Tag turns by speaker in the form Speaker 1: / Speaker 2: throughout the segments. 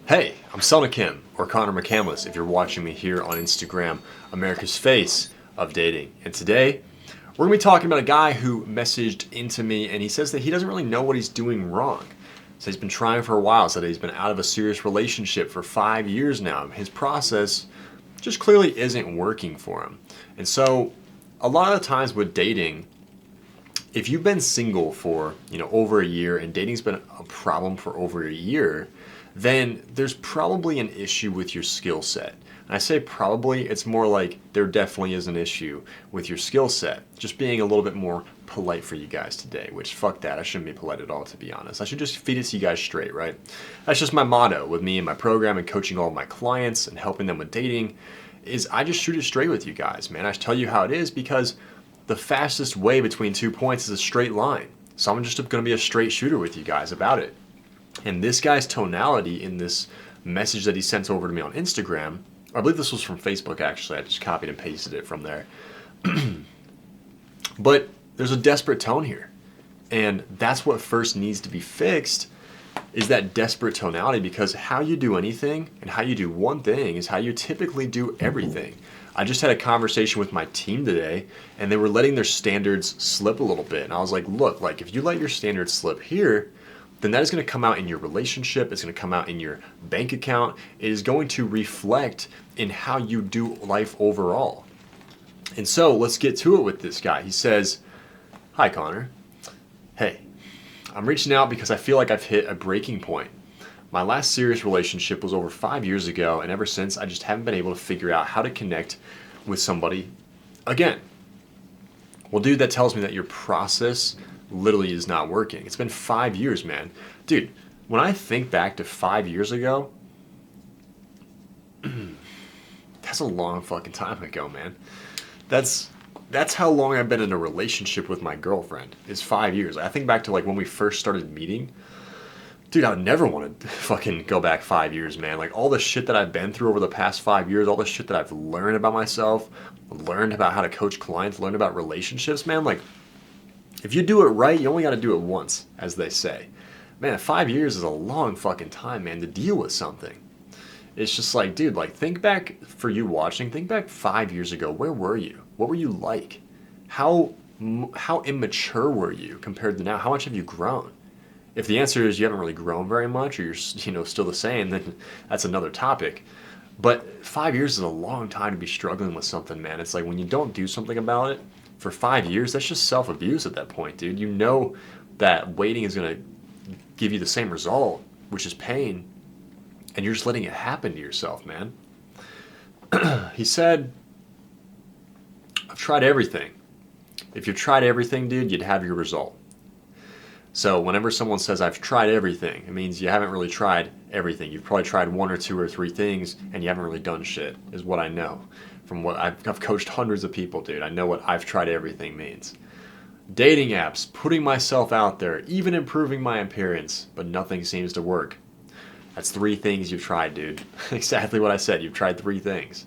Speaker 1: Hey, I'm Sona Kim, or Connor McCandless if you're watching me here on Instagram, America's Face of Dating. And today, we're going to be talking about a guy who messaged into me and he says that he doesn't really know what he's doing wrong. So he's been trying for a while, so that he's been out of a serious relationship for 5 years now. His process just clearly isn't working for him. And so, a lot of the times with dating, if you've been single for over a year and dating's been a problem for over a year, then there's probably an issue with your skill set. And I say probably, it's more like there definitely is an issue with your skill set. Just being a little bit more polite for you guys today, which fuck that, I shouldn't be polite at all, to be honest. I should just feed it to you guys straight, right? That's just my motto with me and my program and coaching all of my clients and helping them with dating, is I just shoot it straight with you guys, man. I tell you how it is because the fastest way between 2 points is a straight line. So I'm just going to be a straight shooter with you guys about it. And this guy's tonality in this message that he sent over to me on Instagram, I believe this was from Facebook actually, I just copied and pasted it from there. But there's a desperate tone here. And that's what first needs to be fixed, is that desperate tonality, because how you do anything and how you do one thing is how you typically do everything. I just had a conversation with my team today and they were letting their standards slip a little bit. And I was like, look, like if you let your standards slip here, then that is going to come out in your relationship. It's going to come out in your bank account. It is going to reflect in how you do life overall. And so let's get to it with this guy. He says, "Hi, Connor. Hey, I'm reaching out because I feel like I've hit a breaking point. My last serious relationship was over 5 years ago, and ever since, I just haven't been able to figure out how to connect with somebody again." Well, dude, that tells me that your process literally is not working. It's been 5 years, man. Dude, when I think back to 5 years ago, that's a long fucking time ago, man. That's how long I've been in a relationship with my girlfriend, is 5 years. I think back to like when we first started meeting. Dude, I would never want to fucking go back 5 years, man. Like all the shit that I've been through over the past 5 years, all the shit that I've learned about myself, learned about how to coach clients, learned about relationships, man. Like if you do it right, you only got to do it once, as they say. Man, 5 years is a long fucking time, man, to deal with something. It's just like, dude, like think back, for you watching, think back 5 years ago. Where were you? What were you like? How immature were you compared to now? How much have you grown? If the answer is you haven't really grown very much, or you're still the same, then that's another topic. But 5 years is a long time to be struggling with something, man. It's like when you don't do something about it for 5 years, that's just self-abuse at that point, dude. You know that waiting is going to give you the same result, which is pain, and you're just letting it happen to yourself, man. He said, "I've tried everything. If you tried everything, dude, you'd have your result." So whenever someone says, "I've tried everything," it means you haven't really tried everything. You've probably tried one or two or three things, and you haven't really done shit, is what I know. From what I've coached hundreds of people, dude. I know what "I've tried everything" means. Dating apps, putting myself out there, even improving my appearance, but nothing seems to work. That's 3 things you've tried, dude. Exactly what I said. You've tried 3 things.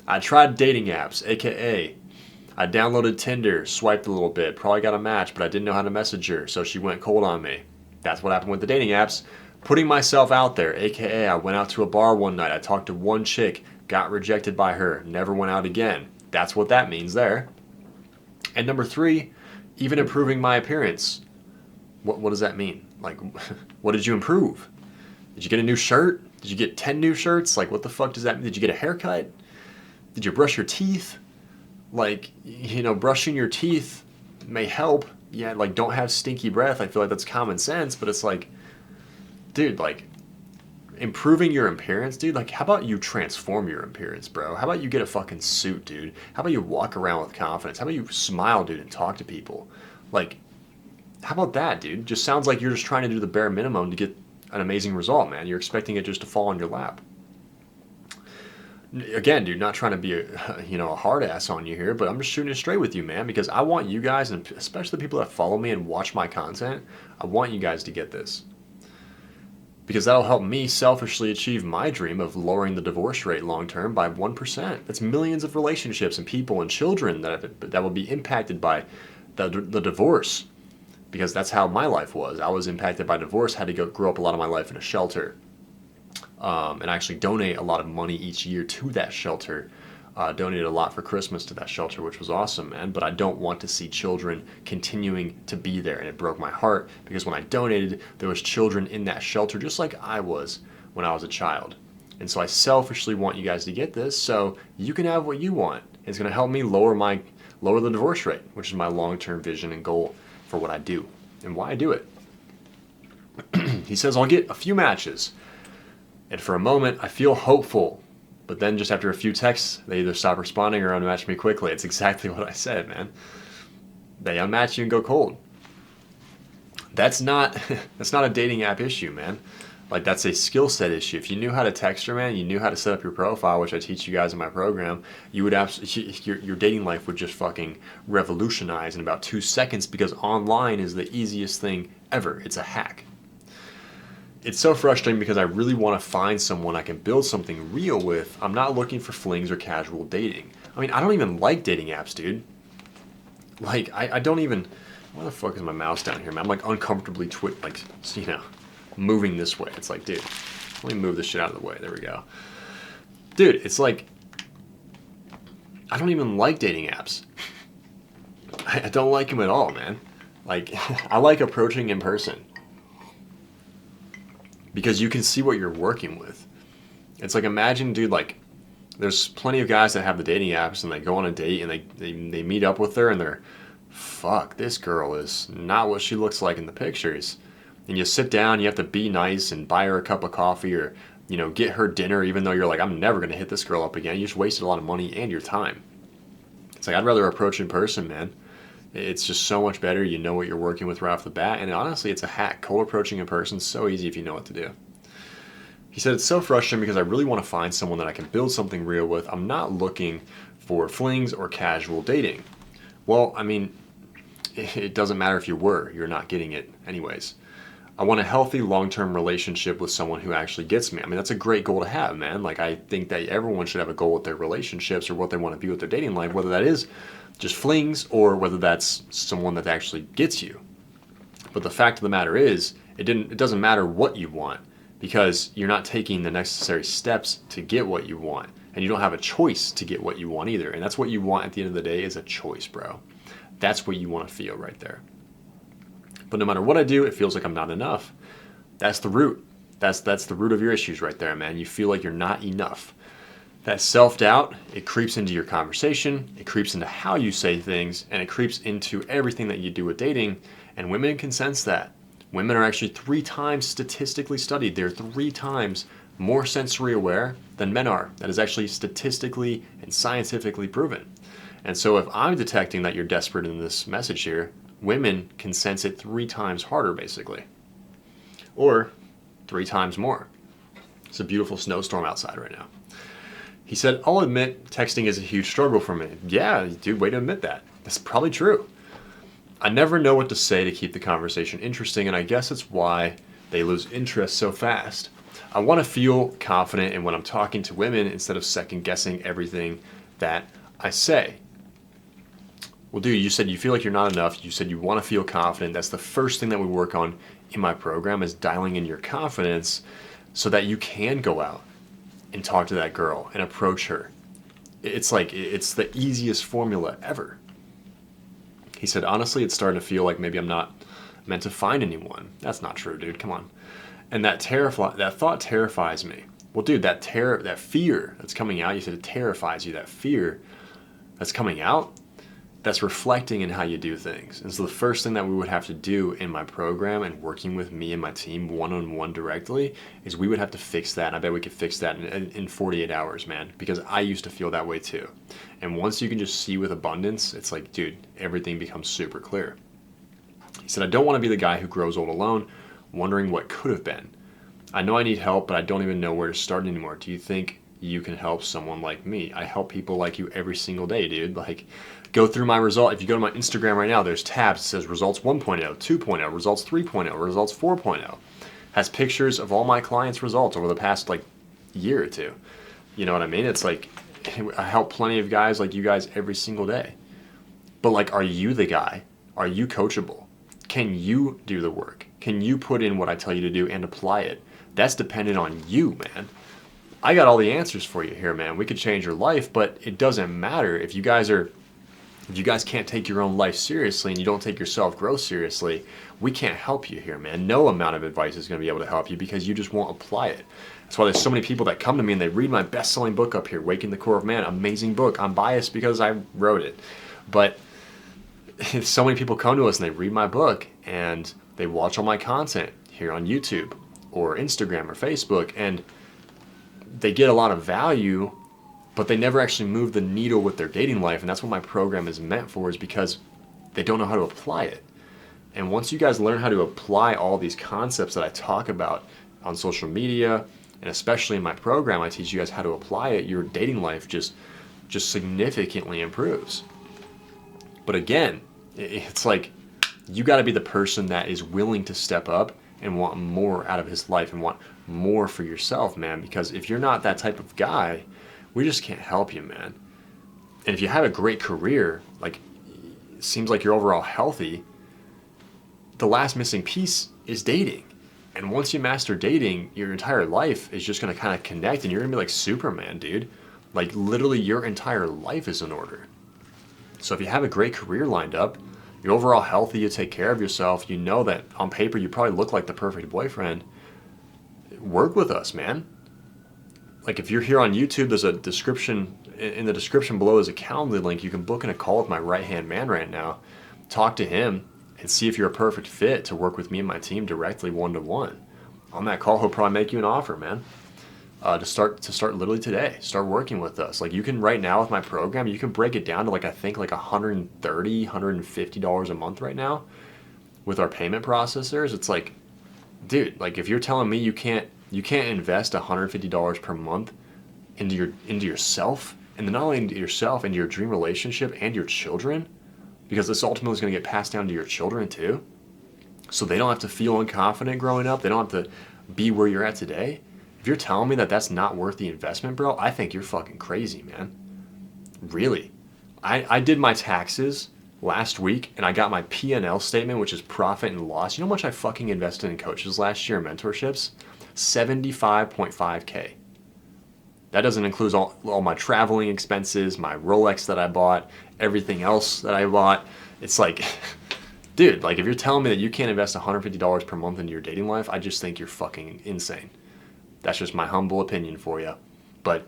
Speaker 1: I tried dating apps, aka I downloaded Tinder, swiped a little bit, probably got a match, but I didn't know how to message her, so she went cold on me. That's what happened with the dating apps. Putting myself out there, aka I went out to a bar one night, I talked to one chick, got rejected by her, never went out again. That's what that means there. And number 3, even improving my appearance. What does that mean? Like, what did you improve? Did you get a new shirt? Did you get 10 new shirts? Like, what the fuck does that mean? Did you get a haircut? Did you brush your teeth? Like, brushing your teeth may help. Yeah, like, don't have stinky breath. I feel like that's common sense, but it's like, dude, like, improving your appearance, dude, like, how about you transform your appearance, bro? How about you get a fucking suit, dude? How about you walk around with confidence? How about you smile, dude, and talk to people? Like, how about that, dude? Just sounds like you're just trying to do the bare minimum to get an amazing result, man. You're expecting it just to fall on your lap. Again, dude, not trying to be a hard ass on you here, but I'm just shooting it straight with you, man, because I want you guys, and especially the people that follow me and watch my content, I want you guys to get this. Because that'll help me selfishly achieve my dream of lowering the divorce rate long term by 1%. That's millions of relationships and people and children that will be impacted by the divorce. Because that's how my life was. I was impacted by divorce, had to grow up a lot of my life in a shelter. and actually donate a lot of money each year to that shelter. Donated a lot for Christmas to that shelter, which was awesome, man. But I don't want to see children continuing to be there, and it broke my heart because when I donated, there was children in that shelter just like I was when I was a child. And so I selfishly want you guys to get this so you can have what you want. It's going to help me lower the divorce rate, which is my long-term vision and goal for what I do and why I do it. He says, I'll get a few matches. And for a moment, I feel hopeful. But then just after a few texts, they either stop responding or unmatch me quickly. It's exactly what I said, man. They unmatch you and go cold. That's not a dating app issue, man. Like, that's a skill set issue. If you knew how to text her, man, you knew how to set up your profile, which I teach you guys in my program, you would your dating life would just fucking revolutionize in about 2 seconds because online is the easiest thing ever. It's a hack. It's so frustrating because I really want to find someone I can build something real with. I'm not looking for flings or casual dating. I mean, I don't even like dating apps, dude. Like, I don't even... Why the fuck is my mouse down here, man? I'm like uncomfortably moving this way. It's like, dude, let me move this shit out of the way. There we go. Dude, it's like, I don't even like dating apps. I don't like them at all, man. Like, I like approaching in person. Because you can see what you're working with. It's like, imagine, dude, like, there's plenty of guys that have the dating apps and they go on a date and they meet up with her and they're, fuck, this girl is not what she looks like in the pictures. And you sit down, you have to be nice and buy her a cup of coffee or, get her dinner even though you're like, I'm never going to hit this girl up again. You just wasted a lot of money and your time. It's like, I'd rather approach in person, man. It's just so much better. You know what you're working with right off the bat. And honestly, it's a hack. Cold approaching in person is so easy if you know what to do. He said, it's so frustrating because I really want to find someone that I can build something real with. I'm not looking for flings or casual dating. Well, I mean, it doesn't matter if you were. You're not getting it anyways. I want a healthy long-term relationship with someone who actually gets me. I mean, that's a great goal to have, man. Like, I think that everyone should have a goal with their relationships or what they want to be with their dating life, whether that is just flings or whether that's someone that actually gets you. But the fact of the matter is, it doesn't matter what you want because you're not taking the necessary steps to get what you want. And you don't have a choice to get what you want either. And that's what you want at the end of the day is a choice, bro. That's what you want to feel right there. But no matter what I do, it feels like I'm not enough. That's the root. That's the root of your issues right there, man. You feel like you're not enough. That self-doubt, it creeps into your conversation, it creeps into how you say things, and it creeps into everything that you do with dating, and women can sense that. Women are actually 3 times statistically studied. They're 3 times more sensory aware than men are. That is actually statistically and scientifically proven. And so if I'm detecting that you're desperate in this message here, women can sense it 3 times harder, basically. Or 3 times more. It's a beautiful snowstorm outside right now. He said, I'll admit texting is a huge struggle for me. Yeah, dude, way to admit that. That's probably true. I never know what to say to keep the conversation interesting, and I guess it's why they lose interest so fast. I want to feel confident in when I'm talking to women instead of second-guessing everything that I say. Well, dude, you said you feel like you're not enough. You said you want to feel confident. That's the first thing that we work on in my program is dialing in your confidence so that you can go out and talk to that girl and approach her. It's like, it's the easiest formula ever. He said, honestly, it's starting to feel like maybe I'm not meant to find anyone. That's not true, dude. Come on. And that thought terrifies me. Well, dude, that fear that's coming out, you said it terrifies you. That fear that's coming out, that's reflecting in how you do things. And so the first thing that we would have to do in my program and working with me and my team one-on-one directly is we would have to fix that. And I bet we could fix that in 48 hours, man, because I used to feel that way too. And once you can just see with abundance, it's like, dude, everything becomes super clear. He said, I don't want to be the guy who grows old alone, wondering what could have been. I know I need help, but I don't even know where to start anymore. Do you think you can help someone like me? I help people like you every single day, dude. Like, go through my result. If you go to my Instagram right now, there's tabs. It says results 1.0, 2.0, results 3.0, results 4.0. Has pictures of all my clients' results over the past like year or two. You know what I mean? It's like, I help plenty of guys like you guys every single day. But like, are you the guy? Are you coachable? Can you do the work? Can you put in what I tell you to do and apply it? That's dependent on you, man. I got all the answers for you here, man. We could change your life, but it doesn't matter if you guys can't take your own life seriously and you don't take your self-growth seriously. We can't help you here, man. No amount of advice is going to be able to help you because you just won't apply it. That's why there's so many people that come to me and they read my best-selling book up here, Waking the Core of Man. Amazing book. I'm biased because I wrote it. But so many people come to us and they read my book and they watch all my content here on YouTube or Instagram or Facebook, and they get a lot of value, but they never actually move the needle with their dating life. And that's what my program is meant for, is because they don't know how to apply it. And once you guys learn how to apply all these concepts that I talk about on social media, and especially in my program, I teach you guys how to apply it, your dating life just significantly improves. But again, it's like, you got to be the person that is willing to step up and want more out of his life and want more for yourself, man. Because if you're not that type of guy, we just can't help you, man. And if you have a great career, like, it seems like you're overall healthy, the last missing piece is dating. And once you master dating, your entire life is just going to kind of connect, and you're going to be like Superman, dude. Like, literally your entire life is in order. So if you have a great career lined up, you're overall healthy, you take care of yourself, you know that on paper you probably look like the perfect boyfriend, work with us, man. Like, if you're here on YouTube, there's a description, in the description below there's a Calendly link. You can book in a call with my right-hand man right now, talk to him, and see if you're a perfect fit to work with me and my team directly one-to-one. On that call, he'll probably make you an offer, man. To start literally today. Start working with us. Like, you can right now with my program, you can break it down to like, I think like $130, $150 a month right now with our payment processors. It's like, dude, like, if you're telling me you can't invest $150 per month into yourself, and then not only into yourself, into your dream relationship and your children, because this ultimately is going to get passed down to your children too, so they don't have to feel unconfident growing up. They don't have to be where you're at today. If you're telling me that that's not worth the investment, bro, I think you're fucking crazy, man. Really. I did my taxes last week, and I got my P&L statement, which is profit and loss. You know how much I fucking invested in coaches last year, mentorships? $75.5K. That doesn't include all my traveling expenses, my Rolex that I bought, everything else that I bought. It's like, dude, like, if you're telling me that you can't invest $150 per month into your dating life, I just think you're fucking insane. That's just my humble opinion for you. But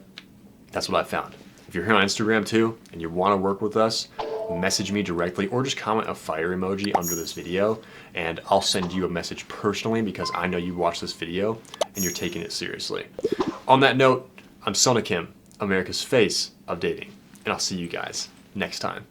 Speaker 1: that's what I found. If you're here on Instagram too, and you want to work with us, message me directly or just comment a fire emoji under this video, and I'll send you a message personally because I know you watched this video and you're taking it seriously. On that note, I'm Sona Kim, America's face of dating, and I'll see you guys next time.